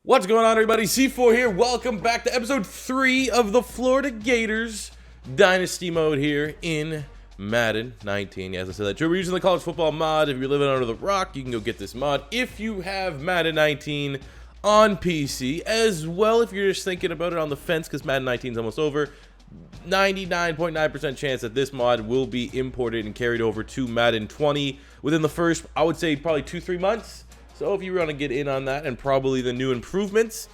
What's going on, everybody? C4 here. Welcome back to episode 3 of the Florida Gators Dynasty mode here in Madden 19. Yeah, as I said that, we're using the college football mod. If you're living under the rock, you can go get this mod. If you have Madden 19 on PC, as well, if you're just thinking about it on the fence because Madden 19 is almost over, 99.9% chance that this mod will be imported and carried over to Madden 20 within the first, I would say, probably 2-3 months. So if you want to get in on that and probably the new improvements,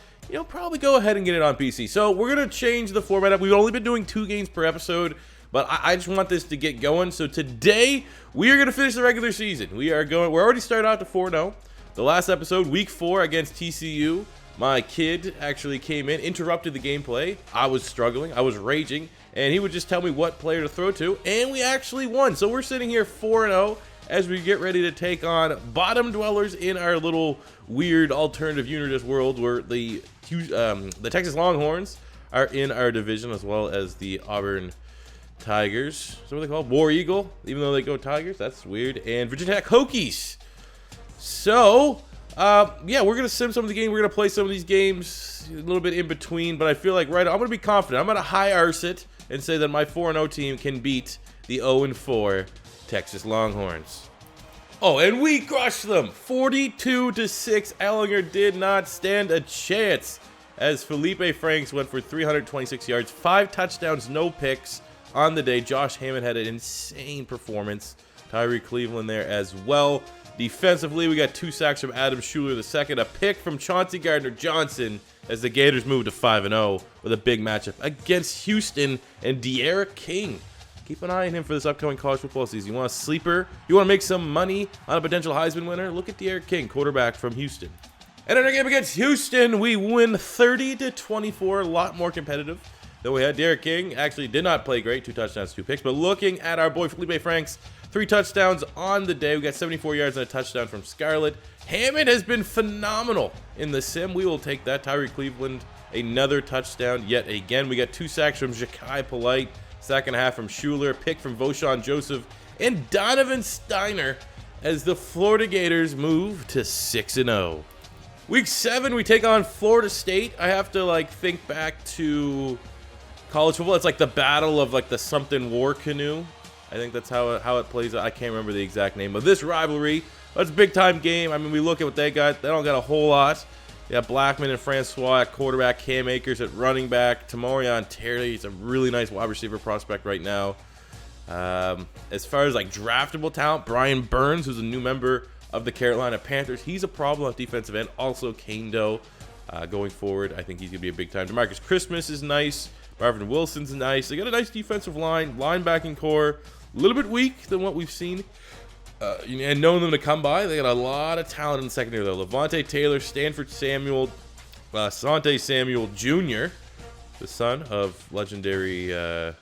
probably go ahead and get it on PC. So we're going to change the format up. We've only been doing 2 games per episode, but I just want this to get going. So today, we are going to finish the regular season. We're already started out to 4-0. The last episode, week 4 against TCU, my kid actually came in, interrupted the gameplay. I was struggling. I was raging. And he would just tell me what player to throw to. And we actually won. So we're sitting here 4-0. As we get ready to take on bottom dwellers in our little weird alternative universe world, where the Texas Longhorns are in our division, as well as the Auburn Tigers. What are they called? War Eagle, even though they go Tigers. That's weird. And Virginia Tech Hokies. So, yeah, we're going to sim some of the game. We're going to play some of these games a little bit in between. But I feel like I'm going to be confident. I'm going to high arse it and say that my 4-0 team can beat the 0-4 Texas Longhorns. Oh, and we crushed them 42-6. Ellinger did not stand a chance as Felipe Franks went for 326 yards, 5 touchdowns, no picks on the day. Josh Hammond had an insane performance. Tyree Cleveland there as well. Defensively, we got 2 sacks from Adam Schuler II, a pick from Chauncey Gardner-Johnson as the Gators moved to 5-0 with a big matchup against Houston and De'Ara King. Keep an eye on him for this upcoming college football season. You want a sleeper? You want to make some money on a potential Heisman winner? Look at De'Ara King, quarterback from Houston. And in our game against Houston, we win 30-24, a lot more competitive than we had. De'Ara King actually did not play great, 2 touchdowns, 2 picks. But looking at our boy Felipe Franks, 3 touchdowns on the day. We got 74 yards and a touchdown from Scarlett. Hammond has been phenomenal in the sim. We will take that. Tyree Cleveland, another touchdown yet again. We got 2 sacks from Ja'Kai Polite. Second half from Schuler, pick from Voshawn Joseph, and Donovan Steiner as the Florida Gators move to 6-0. Week 7, we take on Florida State. I have to think back to college football. It's like the battle of the something war canoe. I think that's how it plays out. I can't remember the exact name of this rivalry. But it's a big time game. I mean, we look at what they got. They don't got a whole lot. Yeah, Blackman and Francois at quarterback, Cam Akers at running back, Tamorion Terry. He's a really nice wide receiver prospect right now. As far as draftable talent, Brian Burns, who's a new member of the Carolina Panthers, he's a problem at defensive end. Also, Kane Doe going forward. I think he's going to be a big time. DeMarcus Christmas is nice. Marvin Wilson's nice. They got a nice defensive line, linebacking core. A little bit weak than what we've seen. And knowing them to come by, they got a lot of talent in the secondary, though. Levante Taylor, Stanford Samuel, Sante Samuel Jr., the son of legendary, well,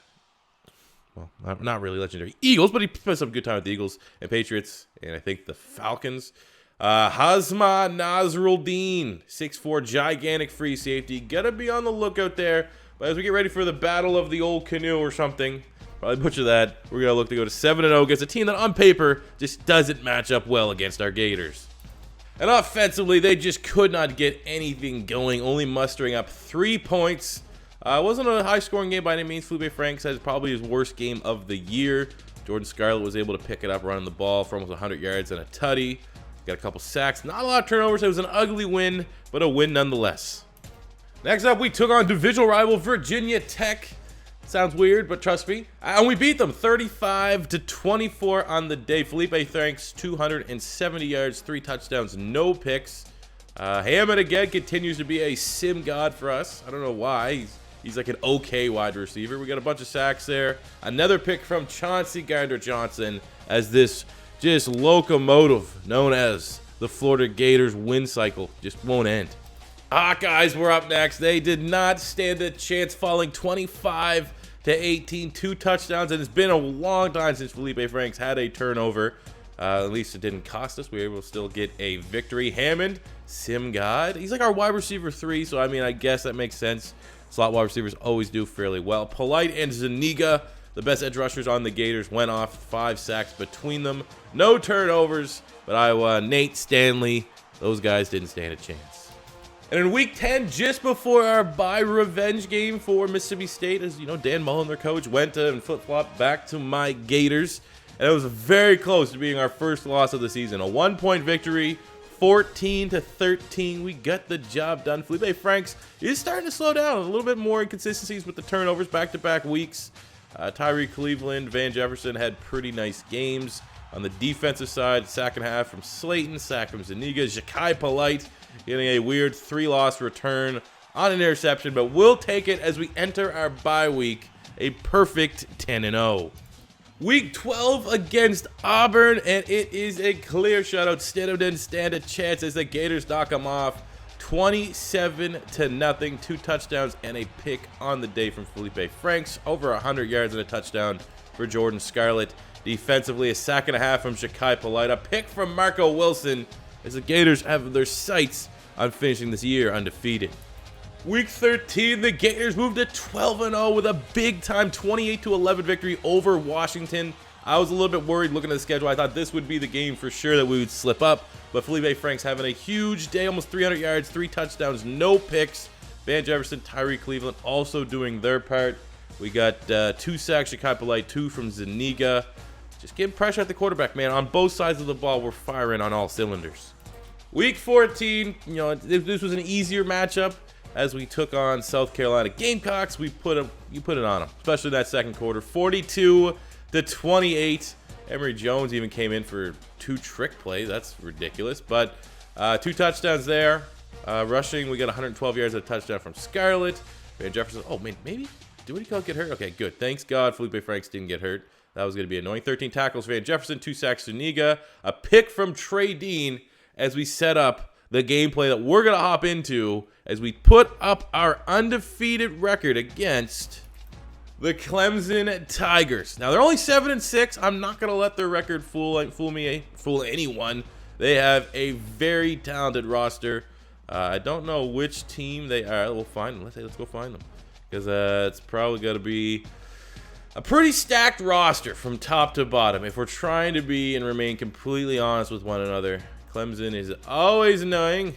not really legendary Eagles, but he spent some good time with the Eagles and Patriots, and I think the Falcons. Hazma Nasruddin, 6'4", gigantic free safety. Gotta be on the lookout there. But as we get ready for the battle of the old canoe or something, probably butcher that, we're going to look to go to 7-0 against a team that on paper just doesn't match up well against our Gators. And offensively, they just could not get anything going, only mustering up 3 points. It wasn't a high-scoring game by any means. Felipe Franks had probably his worst game of the year. Jordan Scarlett was able to pick it up running the ball for almost 100 yards and a tutty. Got a couple sacks. Not a lot of turnovers. It was an ugly win, but a win nonetheless. Next up, we took on divisional rival Virginia Tech. Sounds weird, but trust me. And we beat them 35-24 on the day. Felipe Franks, 270 yards, 3 touchdowns, no picks. Hammond again continues to be a sim god for us. I don't know why. He's like an okay wide receiver. We got a bunch of sacks there. Another pick from Chauncey Gardner-Johnson as this just locomotive known as the Florida Gators win cycle just won't end. Hawkeyes were up next. They did not stand a chance, falling 25-18, 2 touchdowns, and it's been a long time since Felipe Franks had a turnover. At least it didn't cost us. We were able to still get a victory. Hammond, sim god. He's like our wide receiver 3, so I mean, I guess that makes sense. Slot wide receivers always do fairly well. Polite and Zuniga, the best edge rushers on the Gators, went off. 5 sacks between them. No turnovers, but Iowa, Nate Stanley, those guys didn't stand a chance. And in week 10, just before our bye revenge game for Mississippi State, as you know, Dan Mullen, their coach, went and flip-flopped back to my Gators. And it was very close to being our first loss of the season. A 1-point victory, 14-13. We got the job done. Felipe Franks is starting to slow down. A little bit more inconsistencies with the turnovers back-to-back weeks. Tyree Cleveland, Van Jefferson had pretty nice games. On the defensive side, second half from Slayton, sack from Zuniga. Ja'Kai Polite getting a weird 3-loss return on an interception, but we'll take it as we enter our bye week, a perfect 10-0. Week 12 against Auburn, and it is a clear shutout. Stidham didn't stand a chance as the Gators knock them off 27-0. 2 touchdowns and a pick on the day from Felipe Franks. Over 100 yards and a touchdown for Jordan Scarlett. Defensively, a sack and a half from Ja'Kai Polite. A pick from Marco Wilson as the Gators have their sights on finishing this year undefeated. Week 13, the Gators moved to 12-0 with a big-time 28-11 victory over Washington. I was a little bit worried looking at the schedule. I thought this would be the game for sure that we would slip up. But Felipe Franks having a huge day, almost 300 yards, 3 touchdowns, no picks. Van Jefferson, Tyree Cleveland also doing their part. We got 2 sacks, Ja'Kai Polite, 2 from Zuniga. Just getting pressure at the quarterback, man. On both sides of the ball, we're firing on all cylinders. Week 14, you know, this was an easier matchup as we took on South Carolina Gamecocks. You put it on them, especially in that second quarter. 42-28. Emory Jones even came in for 2 trick plays. That's ridiculous. But 2 touchdowns there. Rushing, we got 112 yards of a touchdown from Scarlett. Van Jefferson, oh, man, maybe? Did what he call get hurt? Okay, good. Thanks God Felipe Franks didn't get hurt. That was going to be annoying. 13 tackles for Van Jefferson, 2 sacks Zuniga, a pick from Trey Dean as we set up the gameplay that we're going to hop into as we put up our undefeated record against the Clemson Tigers. Now, they're only 7-6. I'm not going to let their record fool anyone. They have a very talented roster. I don't know which team they are. We'll find them. Let's go find them. Because it's probably going to be a pretty stacked roster from top to bottom. If we're trying to be and remain completely honest with one another, Clemson is always annoying.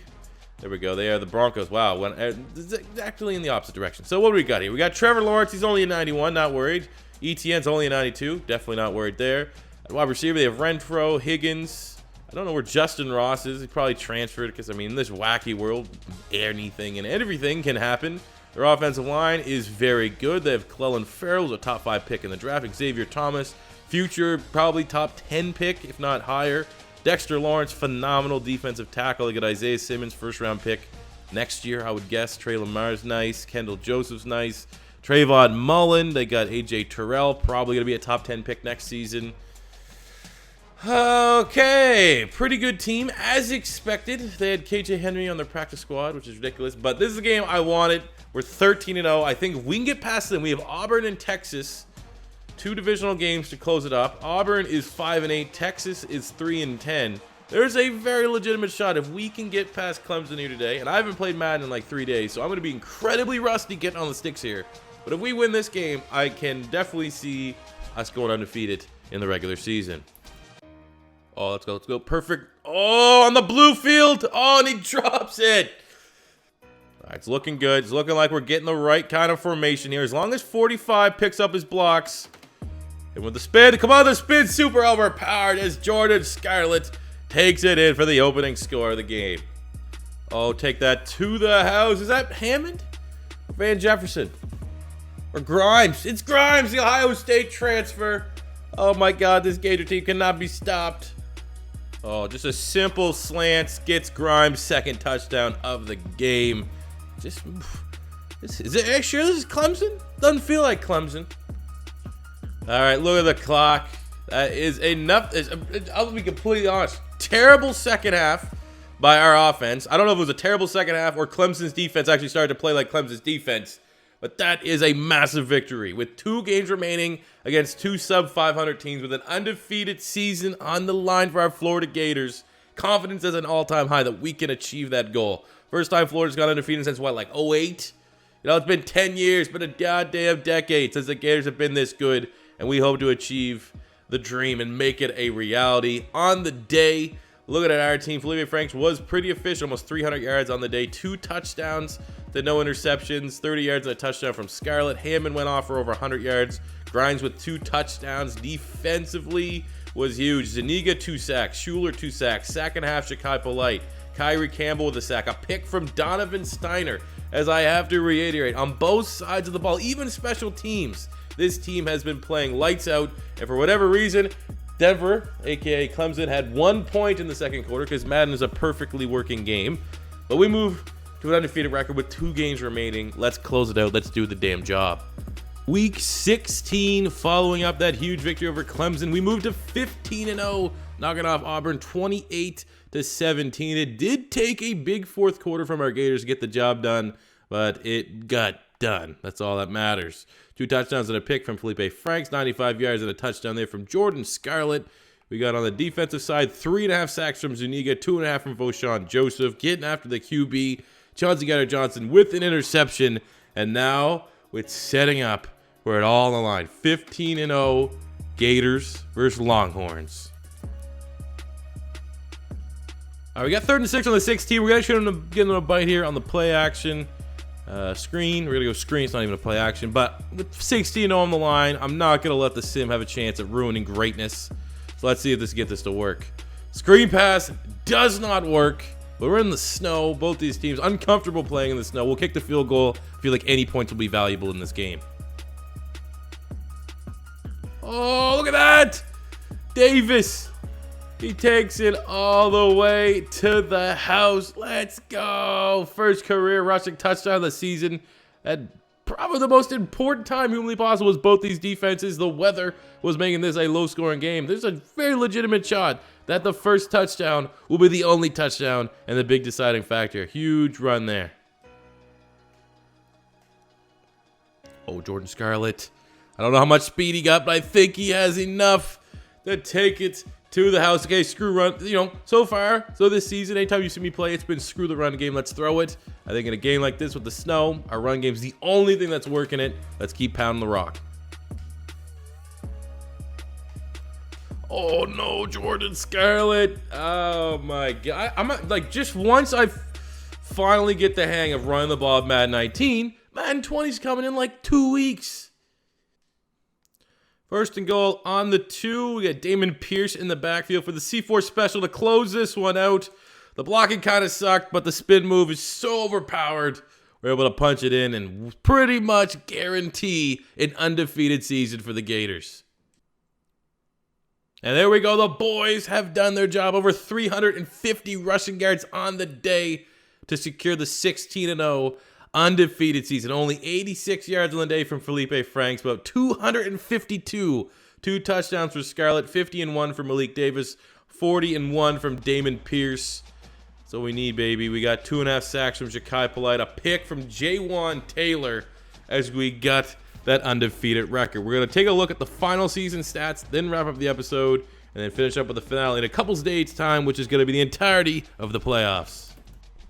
There we go. They are the Broncos. Wow. It's actually in the opposite direction. So what do we got here? We got Trevor Lawrence. He's only a 91. Not worried. ETN's only a 92. Definitely not worried there. At wide receiver, they have Renfro, Higgins. I don't know where Justin Ross is. He probably transferred because, I mean, in this wacky world, anything and everything can happen. Their offensive line is very good. They have Clellan Ferrell, who's a top 5 pick in the draft. Xavier Thomas, future probably top 10 pick, if not higher. Dexter Lawrence, phenomenal defensive tackle. They got Isaiah Simmons, first-round pick next year, I would guess. Trey Lamar's nice. Kendall Joseph's nice. Trayvon Mullen. They got A.J. Terrell, probably going to be a top 10 pick next season. Okay, pretty good team, as expected. They had KJ Henry on their practice squad, which is ridiculous. But this is a game I wanted. We're 13-0. I think if we can get past them, we have Auburn and Texas. 2 divisional games to close it up. Auburn is 5-8. Texas is 3-10. There's a very legitimate shot if we can get past Clemson here today. And I haven't played Madden in like 3 days, so I'm going to be incredibly rusty getting on the sticks here. But if we win this game, I can definitely see us going undefeated in the regular season. Oh, let's go. Let's go. Perfect. Oh, on the blue field. Oh, and he drops it. All right, it's looking good. It's looking like we're getting the right kind of formation here. As long as 45 picks up his blocks. And with the spin, come on, the spin super overpowered as Jordan Scarlett takes it in for the opening score of the game. Oh, take that to the house. Is that Hammond? Or Van Jefferson? Or Grimes? It's Grimes, the Ohio State transfer. Oh my God, this Gator team cannot be stopped. Oh, just a simple slant gets Grimes' second touchdown of the game. Is it sure this is Clemson? Doesn't feel like Clemson. All right, look at the clock. That is enough. I'll be completely honest. Terrible second half by our offense. I don't know if it was a terrible second half or Clemson's defense actually started to play like Clemson's defense. But that is a massive victory with 2 games remaining against 2 sub-500 teams with an undefeated season on the line for our Florida Gators. Confidence is an all-time high that we can achieve that goal. First time Florida's gone undefeated since what, like 08? You know, it's been 10 years, been a goddamn decade since the Gators have been this good. And we hope to achieve the dream and make it a reality on the day. Looking at our team, Felipe Franks was pretty efficient, almost 300 yards on the day, 2 touchdowns to no interceptions, 30 yards and a touchdown from Scarlett. Hammond went off for over 100 yards. Grimes with 2 touchdowns. Defensively was huge. Zuniga 2 sacks, Schuler 2 sacks, sack and a half Shakai Polite, Kyrie Campbell with a sack, a pick from Donovan Steiner. As I have to reiterate, on both sides of the ball, even special teams, this team has been playing lights out, and for whatever reason, Denver, aka Clemson, had 1 point in the second quarter because Madden is a perfectly working game. But we move to an undefeated record with 2 games remaining. Let's close it out. Let's do the damn job. Week 16, following up that huge victory over Clemson, we moved to 15-0, knocking off Auburn 28-17. It did take a big fourth quarter from our Gators to get the job done, but it got done. That's all that matters. 2 touchdowns and a pick from Felipe Franks, 95 yards and a touchdown there from Jordan Scarlett. We got on the defensive side 3.5 sacks from Zuniga, 2.5 from Voshawn Joseph, getting after the QB, Chauncey Gardner-Johnson with an interception, and now it's setting up. We're at all on the line. 15-0 Gators versus Longhorns. All right, we got 3rd and 6 on the 16. We're going to get them a bite here on the play action screen. We're going to go screen. It's not even a play action. But with 16-0 on the line, I'm not going to let the sim have a chance at ruining greatness. So let's see if this can get this to work. Screen pass does not work. But we're in the snow. Both these teams uncomfortable playing in the snow. We'll kick the field goal. I feel like any points will be valuable in this game. Oh, look at that! Davis. He takes it all the way to the house. Let's go. First career rushing touchdown of the season. At probably the most important time humanly possible was both these defenses. The weather was making this a low-scoring game. There's a very legitimate shot that the first touchdown will be the only touchdown and the big deciding factor. Huge run there. Oh, Jordan Scarlett. I don't know how much speed he got, but I think he has enough to take it to the house. Okay, screw run. You know, so far, this season, anytime you see me play, it's been screw the run game. Let's throw it. I think in a game like this with the snow, our run game's the only thing that's working it. Let's keep pounding the rock. Oh no, Jordan Scarlett. Oh my God. I'm like, just once I finally get the hang of running the ball of Madden 19, Madden 20's coming in like 2 weeks. First and goal on the 2. We got Damon Pierce in the backfield for the C4 special to close this one out. The blocking kind of sucked, but the spin move is so overpowered. We're able to punch it in and pretty much guarantee an undefeated season for the Gators. And there we go. The boys have done their job. Over 350 rushing yards on the day to secure the 16-0 undefeated season. Only 86 yards on the day from Felipe Franks, but 252. 2 touchdowns for Scarlett, 50-1 for Malik Davis, 40-1 from Damon Pierce. So we need, baby. We got 2.5 sacks from Shakai Polite, a pick from Jaywan Taylor as we got that undefeated record. We're going to take a look at the final season stats, then wrap up the episode, and then finish up with the finale in a couple days' time, which is going to be the entirety of the playoffs.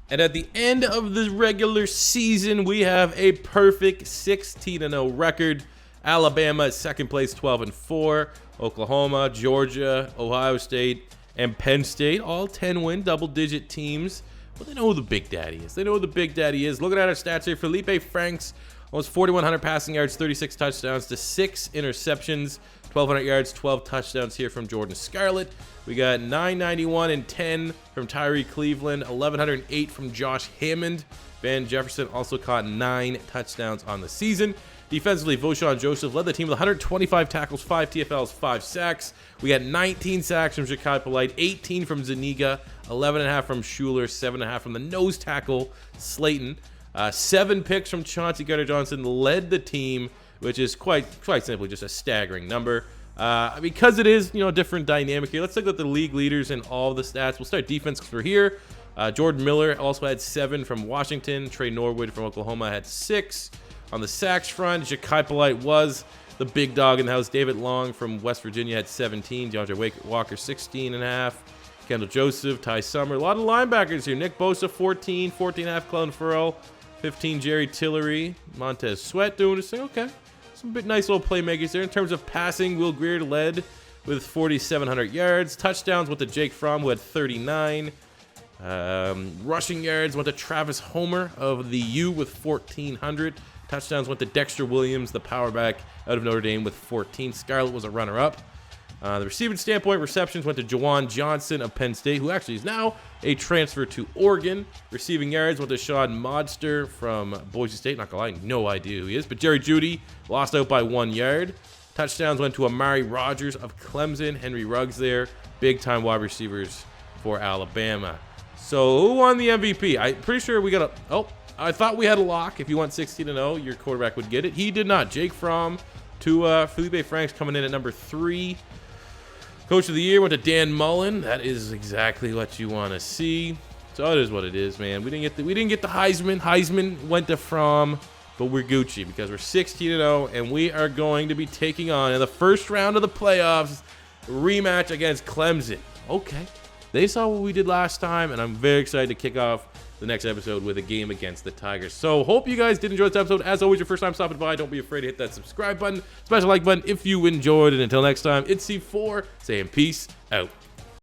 And at the end of the regular season, we have a perfect 16-0 record. Alabama is second place, 12-4. Oklahoma, Georgia, Ohio State, and Penn State, all 10-win, double-digit teams. Well, they know who the big daddy is. They know who the big daddy is. Looking at our stats here, Felipe Franks, almost 4,100 passing yards, 36 touchdowns to 6 interceptions, 1,200 yards, 12 touchdowns here from Jordan Scarlett. We got 991 and 10 from Tyree Cleveland, 1,108 from Josh Hammond. Van Jefferson also caught 9 touchdowns on the season. Defensively, Voshawn Joseph led the team with 125 tackles, 5 TFLs, 5 sacks. We got 19 sacks from Shakai Polite, 18 from Zuniga, 11.5 from Schuler, 7.5 from the nose tackle, Slayton. 7 picks from Chauncey Gardner-Johnson led the team, which is quite simply just a staggering number. Because it is, a different dynamic here, let's look at the league leaders and all the stats. We'll start defense because we're here. Jordan Miller also had 7 from Washington. Trey Norwood from Oklahoma had 6. On the sacks front, Shakai Polite was the big dog in the house. David Long from West Virginia had 17. DeAndre Walker, 16.5. Kendall Joseph, Ty Summer. A lot of linebackers here. Nick Bosa, 14. 14.5, Clellan Ferrell. 15, Jerry Tillery. Montez Sweat doing his thing. Okay. Some nice little playmakers there. In terms of passing, Will Greer led with 4,700 yards. Touchdowns went to Jake Fromm, who had 39. Rushing yards went to Travis Homer of the U with 1,400. Touchdowns went to Dexter Williams, the power back out of Notre Dame, with 14. Scarlett was a runner-up. The receiving standpoint, receptions went to Jawan Johnson of Penn State, who actually is now a transfer to Oregon. Receiving yards went to Sean Modster from Boise State. Not gonna lie, no idea who he is. But Jerry Jeudy lost out by 1 yard. Touchdowns went to Amari Rogers of Clemson. Henry Ruggs there. Big-time wide receivers for Alabama. So who won the MVP? I'm pretty sure we got a... Oh, I thought we had a lock. If you went 16-0, your quarterback would get it. He did not. Jake Fromm to Felipe Franks coming in at number 3. Coach of the Year went to Dan Mullen. That is exactly what you want to see. So it is what it is, man. We didn't get the Heisman. Heisman went to Fromm, but we're Gucci because we're 16-0, and we are going to be taking on in the first round of the playoffs rematch against Clemson. Okay. They saw what we did last time, and I'm very excited to kick off the next episode with a game against the Tigers. So hope you guys did enjoy this episode. As always, your first time stopping by, don't be afraid to hit that subscribe button, special like button if you enjoyed. And until next time, it's C4 saying peace out.